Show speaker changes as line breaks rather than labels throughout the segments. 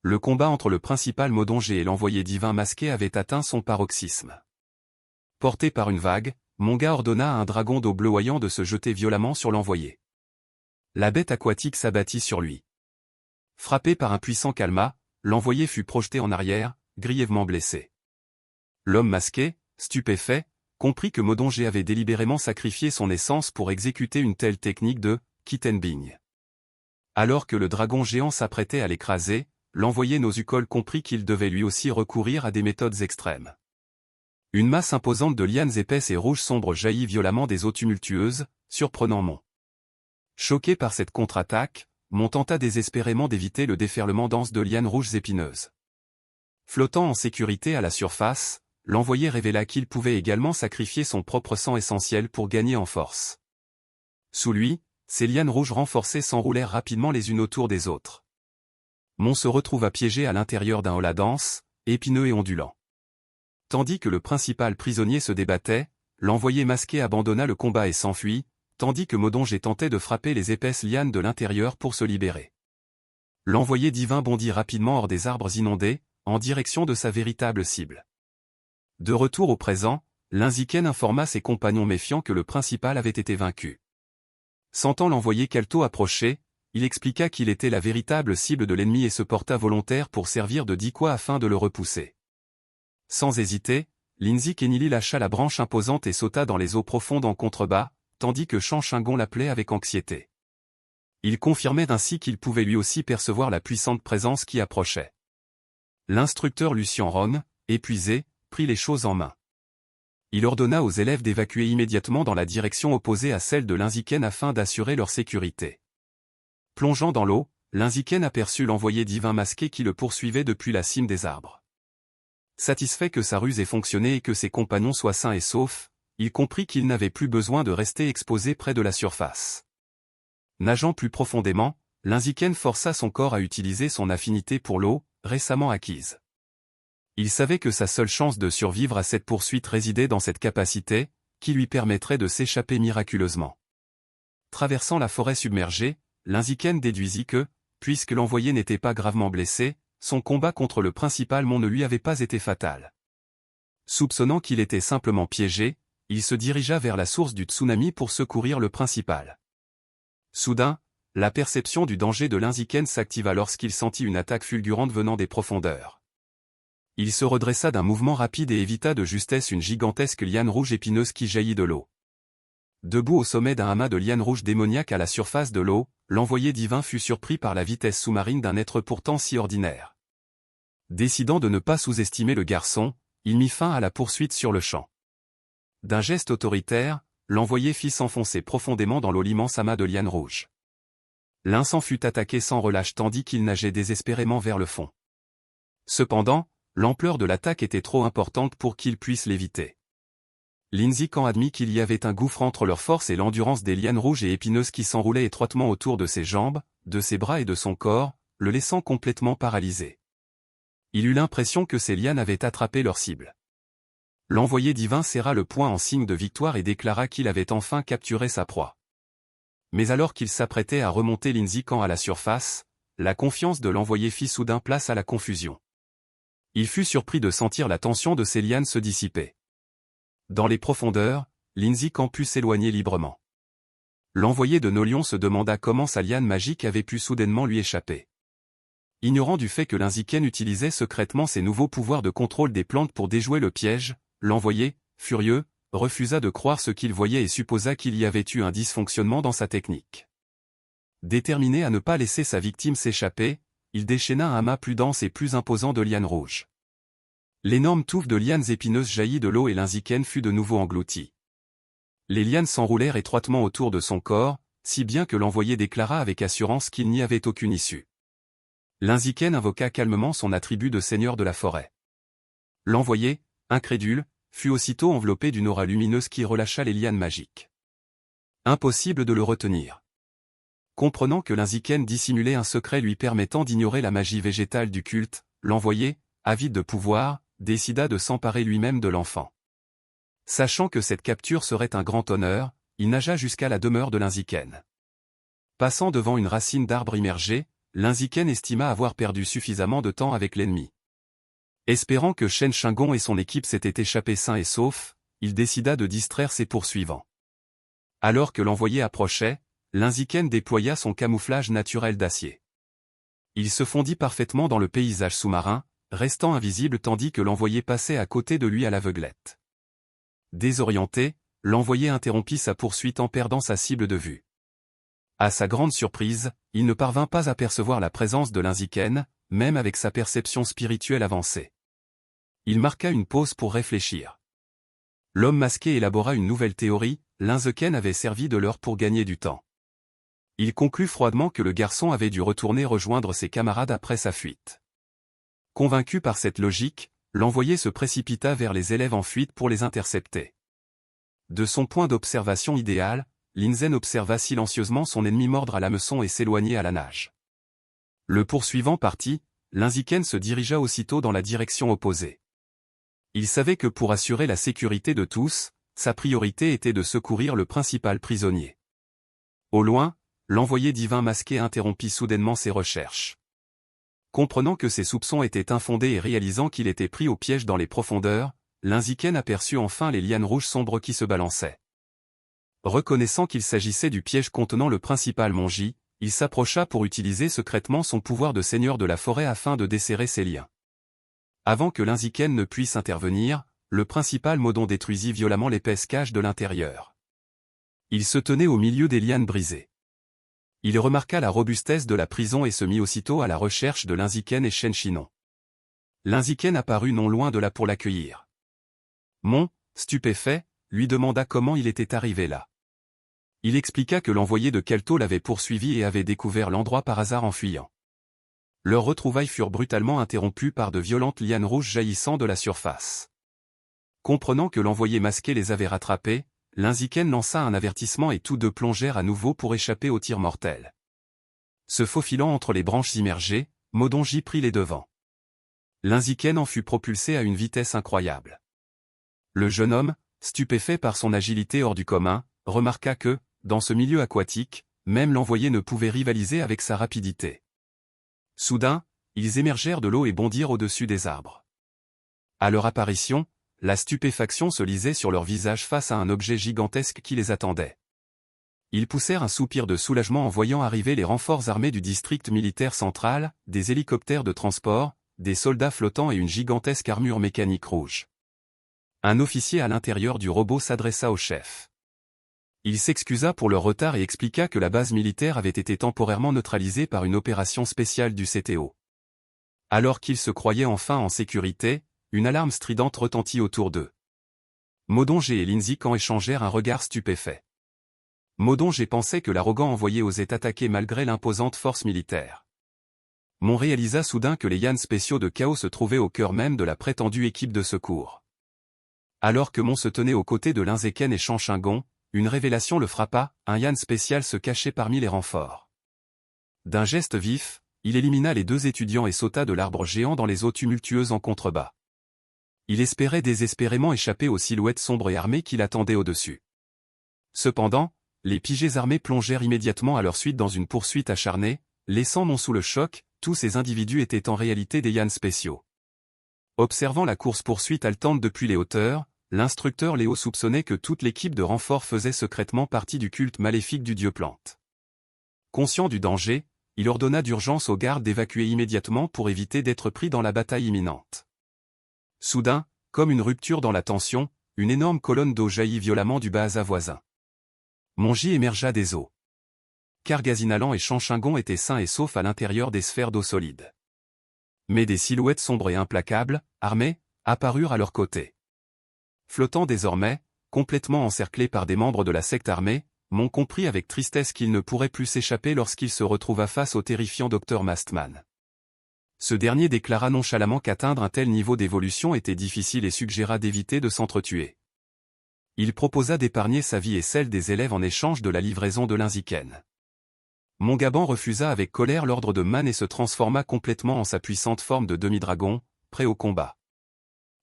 le combat entre le principal Modongé et l'envoyé divin masqué avait atteint son paroxysme. Porté par une vague, Monga ordonna à un dragon d'eau bleuoyant de se jeter violemment sur l'envoyé. La bête aquatique s'abattit sur lui. Frappé par un puissant calma, l'envoyé fut projeté en arrière, grièvement blessé. L'homme masqué, stupéfait, comprit que Modongé avait délibérément sacrifié son essence pour exécuter une telle technique de Kitenbing. Alors que le dragon géant s'apprêtait à l'écraser, l'envoyé Nosukol comprit qu'il devait lui aussi recourir à des méthodes extrêmes. Une masse imposante de lianes épaisses et rouges sombres jaillit violemment des eaux tumultueuses, surprenant Mon. Choqué par cette contre-attaque, Mon tenta désespérément d'éviter le déferlement dense de lianes rouges épineuses. Flottant en sécurité à la surface, l'envoyé révéla qu'il pouvait également sacrifier son propre sang essentiel pour gagner en force. Sous lui, ces lianes rouges renforcées s'enroulèrent rapidement les unes autour des autres. Mon se retrouva piégé à l'intérieur d'un holà dense, épineux et ondulant. Tandis que le principal prisonnier se débattait, l'envoyé masqué abandonna le combat et s'enfuit, tandis que Modongé tentait de frapper les épaisses lianes de l'intérieur pour se libérer. L'envoyé divin bondit rapidement hors des arbres inondés, en direction de sa véritable cible. De retour au présent, l'Inziken informa ses compagnons méfiants que le principal avait été vaincu. Sentant l'envoyé Kalto approcher, il expliqua qu'il était la véritable cible de l'ennemi et se porta volontaire pour servir de decoy afin de le repousser. Sans hésiter, l'Inzikenili lâcha la branche imposante et sauta dans les eaux profondes en contrebas, tandis que Chanchingon l'appelait avec anxiété. Il confirmait ainsi qu'il pouvait lui aussi percevoir la puissante présence qui approchait. L'instructeur Lucien Ron, épuisé, prit les choses en main. Il ordonna aux élèves d'évacuer immédiatement dans la direction opposée à celle de l'Inziken afin d'assurer leur sécurité. Plongeant dans l'eau, l'Inziken aperçut l'envoyé divin masqué qui le poursuivait depuis la cime des arbres. Satisfait que sa ruse ait fonctionné et que ses compagnons soient sains et saufs, il comprit qu'il n'avait plus besoin de rester exposé près de la surface. Nageant plus profondément, l'Inziken força son corps à utiliser son affinité pour l'eau, récemment acquise. Il savait que sa seule chance de survivre à cette poursuite résidait dans cette capacité, qui lui permettrait de s'échapper miraculeusement. Traversant la forêt submergée, l'Inziken déduisit que, puisque l'envoyé n'était pas gravement blessé, son combat contre le principal Mon ne lui avait pas été fatal. Soupçonnant qu'il était simplement piégé, il se dirigea vers la source du tsunami pour secourir le principal. Soudain, la perception du danger de l'Inziken s'activa lorsqu'il sentit une attaque fulgurante venant des profondeurs. Il se redressa d'un mouvement rapide et évita de justesse une gigantesque liane rouge épineuse qui jaillit de l'eau. Debout au sommet d'un amas de lianes rouges démoniaques à la surface de l'eau, l'envoyé divin fut surpris par la vitesse sous-marine d'un être pourtant si ordinaire. Décidant de ne pas sous-estimer le garçon, il mit fin à la poursuite sur le champ. D'un geste autoritaire, l'envoyé fit s'enfoncer profondément dans l'eau l'immense amas de lianes rouges. L'un s'en fut attaqué sans relâche tandis qu'il nageait désespérément vers le fond. Cependant, l'ampleur de l'attaque était trop importante pour qu'il puisse l'éviter. L'Inziken admit qu'il y avait un gouffre entre leur force et l'endurance des lianes rouges et épineuses qui s'enroulaient étroitement autour de ses jambes, de ses bras et de son corps, le laissant complètement paralysé. Il eut l'impression que ces lianes avaient attrapé leur cible. L'envoyé divin serra le poing en signe de victoire et déclara qu'il avait enfin capturé sa proie. Mais alors qu'il s'apprêtait à remonter l'Inziken à la surface, la confiance de l'envoyé fit soudain place à la confusion. Il fut surpris de sentir la tension de ces lianes se dissiper. Dans les profondeurs, l'Inziken put s'éloigner librement. L'envoyé de Nolion se demanda comment sa liane magique avait pu soudainement lui échapper. Ignorant du fait que l'Inziken utilisait secrètement ses nouveaux pouvoirs de contrôle des plantes pour déjouer le piège, l'envoyé, furieux, refusa de croire ce qu'il voyait et supposa qu'il y avait eu un dysfonctionnement dans sa technique. Déterminé à ne pas laisser sa victime s'échapper, il déchaîna un amas plus dense et plus imposant de lianes rouges. L'énorme touffe de lianes épineuses jaillit de l'eau et l'Inziken fut de nouveau englouti. Les lianes s'enroulèrent étroitement autour de son corps, si bien que l'envoyé déclara avec assurance qu'il n'y avait aucune issue. L'Inziken invoqua calmement son attribut de seigneur de la forêt. L'envoyé, incrédule, fut aussitôt enveloppé d'une aura lumineuse qui relâcha les lianes magiques. Impossible de le retenir. Comprenant que l'Inziken dissimulait un secret lui permettant d'ignorer la magie végétale du culte, l'envoyé, avide de pouvoir, décida de s'emparer lui-même de l'enfant. Sachant que cette capture serait un grand honneur, il nagea jusqu'à la demeure de l'Inziken. Passant devant une racine d'arbre immergée, Linziken estima avoir perdu suffisamment de temps avec l'ennemi. Espérant que Shen Shingon et son équipe s'étaient échappés sains et saufs, il décida de distraire ses poursuivants. Alors que l'envoyé approchait, Linziken déploya son camouflage naturel d'acier. Il se fondit parfaitement dans le paysage sous-marin, restant invisible tandis que l'envoyé passait à côté de lui à l'aveuglette. Désorienté, l'envoyé interrompit sa poursuite en perdant sa cible de vue. À sa grande surprise, il ne parvint pas à percevoir la présence de Linziken, même avec sa perception spirituelle avancée. Il marqua une pause pour réfléchir. L'homme masqué élabora une nouvelle théorie, Linziken avait servi de leurre pour gagner du temps. Il conclut froidement que le garçon avait dû retourner rejoindre ses camarades après sa fuite. Convaincu par cette logique, l'envoyé se précipita vers les élèves en fuite pour les intercepter. De son point d'observation idéal, Linzen observa silencieusement son ennemi mordre à l'hameçon et s'éloigner à la nage. Le poursuivant parti, Linziken se dirigea aussitôt dans la direction opposée. Il savait que pour assurer la sécurité de tous, sa priorité était de secourir le principal prisonnier. Au loin, l'envoyé divin masqué interrompit soudainement ses recherches. Comprenant que ses soupçons étaient infondés et réalisant qu'il était pris au piège dans les profondeurs, Linziken aperçut enfin les lianes rouges sombres qui se balançaient. Reconnaissant qu'il s'agissait du piège contenant le principal Monji, il s'approcha pour utiliser secrètement son pouvoir de seigneur de la forêt afin de desserrer ses liens. Avant que Linziken ne puisse intervenir, le principal Modon détruisit violemment l'épaisse cage de l'intérieur. Il se tenait au milieu des lianes brisées. Il remarqua la robustesse de la prison et se mit aussitôt à la recherche de Linziken et Shen Shinon. Linziken apparut non loin de là pour l'accueillir. Mon, stupéfait, lui demanda comment il était arrivé là. Il expliqua que l'envoyé de Kelto l'avait poursuivi et avait découvert l'endroit par hasard en fuyant. Leurs retrouvailles furent brutalement interrompues par de violentes lianes rouges jaillissant de la surface. Comprenant que l'envoyé masqué les avait rattrapés, Linziken lança un avertissement et tous deux plongèrent à nouveau pour échapper au tir mortel. Se faufilant entre les branches immergées, Modonji prit les devants. Linziken en fut propulsé à une vitesse incroyable. Le jeune homme, stupéfait par son agilité hors du commun, remarqua que, dans ce milieu aquatique, même l'envoyé ne pouvait rivaliser avec sa rapidité. Soudain, ils émergèrent de l'eau et bondirent au-dessus des arbres. À leur apparition, la stupéfaction se lisait sur leur visage face à un objet gigantesque qui les attendait. Ils poussèrent un soupir de soulagement en voyant arriver les renforts armés du district militaire central, des hélicoptères de transport, des soldats flottants et une gigantesque armure mécanique rouge. Un officier à l'intérieur du robot s'adressa au chef. Il s'excusa pour leur retard et expliqua que la base militaire avait été temporairement neutralisée par une opération spéciale du CTO. Alors qu'ils se croyaient enfin en sécurité, une alarme stridente retentit autour d'eux. Modonji et Linziken échangèrent un regard stupéfait. Modonji pensait que l'arrogant envoyé osait attaquer malgré l'imposante force militaire. Mon réalisa soudain que les Yann spéciaux de Chaos se trouvaient au cœur même de la prétendue équipe de secours. Alors que Mon se tenait aux côtés de Linziken et Shen Shingon, une révélation le frappa, un Yann spécial se cachait parmi les renforts. D'un geste vif, il élimina les deux étudiants et sauta de l'arbre géant dans les eaux tumultueuses en contrebas. Il espérait désespérément échapper aux silhouettes sombres et armées qui l'attendaient au-dessus. Cependant, les pigés armés plongèrent immédiatement à leur suite dans une poursuite acharnée, laissant Mon sous le choc, tous ces individus étaient en réalité des Yann spéciaux. Observant la course-poursuite haletante depuis les hauteurs, l'instructeur Léo soupçonnait que toute l'équipe de renfort faisait secrètement partie du culte maléfique du dieu plante. Conscient du danger, il ordonna d'urgence aux gardes d'évacuer immédiatement pour éviter d'être pris dans la bataille imminente. Soudain, comme une rupture dans la tension, une énorme colonne d'eau jaillit violemment du basa voisin. Monji émergea des eaux. Kargazinalan et Shen Shingon étaient sains et saufs à l'intérieur des sphères d'eau solide. Mais des silhouettes sombres et implacables, armées, apparurent à leurs côtés. Flottant désormais, complètement encerclés par des membres de la secte armée, Mon comprit avec tristesse qu'il ne pourrait plus s'échapper lorsqu'il se retrouva face au terrifiant Dr Mastman. Ce dernier déclara nonchalamment qu'atteindre un tel niveau d'évolution était difficile et suggéra d'éviter de s'entretuer. Il proposa d'épargner sa vie et celle des élèves en échange de la livraison de Linziken. Mongaban refusa avec colère l'ordre de Man et se transforma complètement en sa puissante forme de demi-dragon, prêt au combat.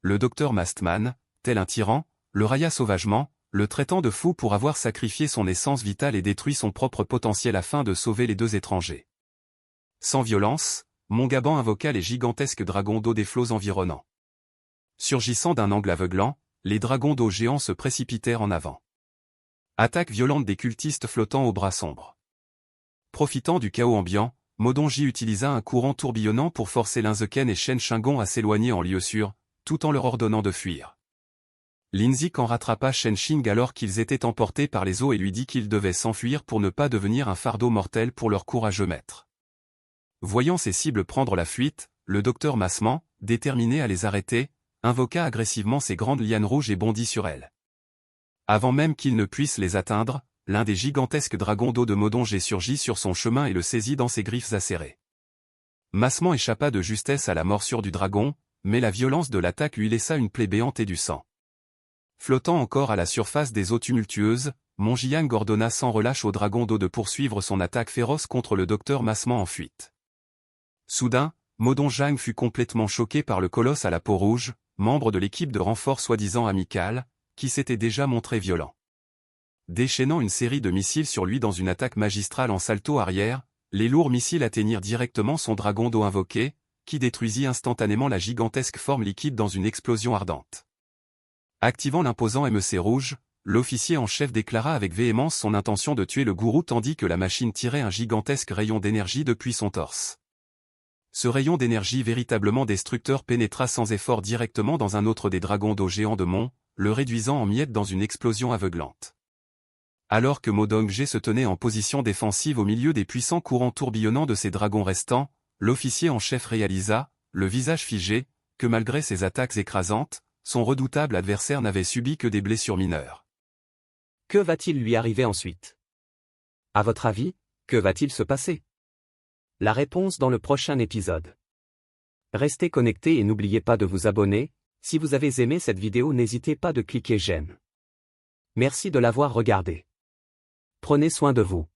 Le docteur Mastman, tel un tyran, le railla sauvagement, le traitant de fou pour avoir sacrifié son essence vitale et détruit son propre potentiel afin de sauver les deux étrangers. Sans violence, Mongaban invoqua les gigantesques dragons d'eau des flots environnants. Surgissant d'un angle aveuglant, les dragons d'eau géants se précipitèrent en avant. Attaque violente des cultistes flottant aux bras sombres. Profitant du chaos ambiant, Modonji utilisa un courant tourbillonnant pour forcer Linzeken et Shen Shingon à s'éloigner en lieu sûr, tout en leur ordonnant de fuir. Linzik en rattrapa Shen Xing alors qu'ils étaient emportés par les eaux et lui dit qu'ils devaient s'enfuir pour ne pas devenir un fardeau mortel pour leur courageux maître. Voyant ses cibles prendre la fuite, le docteur Massement, déterminé à les arrêter, invoqua agressivement ses grandes lianes rouges et bondit sur elles. Avant même qu'il ne puisse les atteindre, l'un des gigantesques dragons d'eau de Modonji surgit sur son chemin et le saisit dans ses griffes acérées. Massement échappa de justesse à la morsure du dragon, mais la violence de l'attaque lui laissa une plaie béante et du sang. Flottant encore à la surface des eaux tumultueuses, Monjiang ordonna sans relâche au dragon d'eau de poursuivre son attaque féroce contre le docteur Massement en fuite. Soudain, Modonjang fut complètement choqué par le colosse à la peau rouge, membre de l'équipe de renfort soi-disant amicale, qui s'était déjà montré violent. Déchaînant une série de missiles sur lui dans une attaque magistrale en salto arrière, les lourds missiles atteignirent directement son dragon d'eau invoqué, qui détruisit instantanément la gigantesque forme liquide dans une explosion ardente. Activant l'imposant MEC rouge, l'officier en chef déclara avec véhémence son intention de tuer le gourou tandis que la machine tirait un gigantesque rayon d'énergie depuis son torse. Ce rayon d'énergie véritablement destructeur pénétra sans effort directement dans un autre des dragons d'eau géants de Mont, le réduisant en miettes dans une explosion aveuglante. Alors que Modonji se tenait en position défensive au milieu des puissants courants tourbillonnants de ses dragons restants, l'officier en chef réalisa, le visage figé, que malgré ses attaques écrasantes, son redoutable adversaire n'avait subi que des blessures mineures.
Que va-t-il lui arriver ensuite? À votre avis, que va-t-il se passer? La réponse dans le prochain épisode. Restez connectés et n'oubliez pas de vous abonner. Si vous avez aimé cette vidéo, n'hésitez pas de cliquer j'aime. Merci de l'avoir regardé. Prenez soin de vous.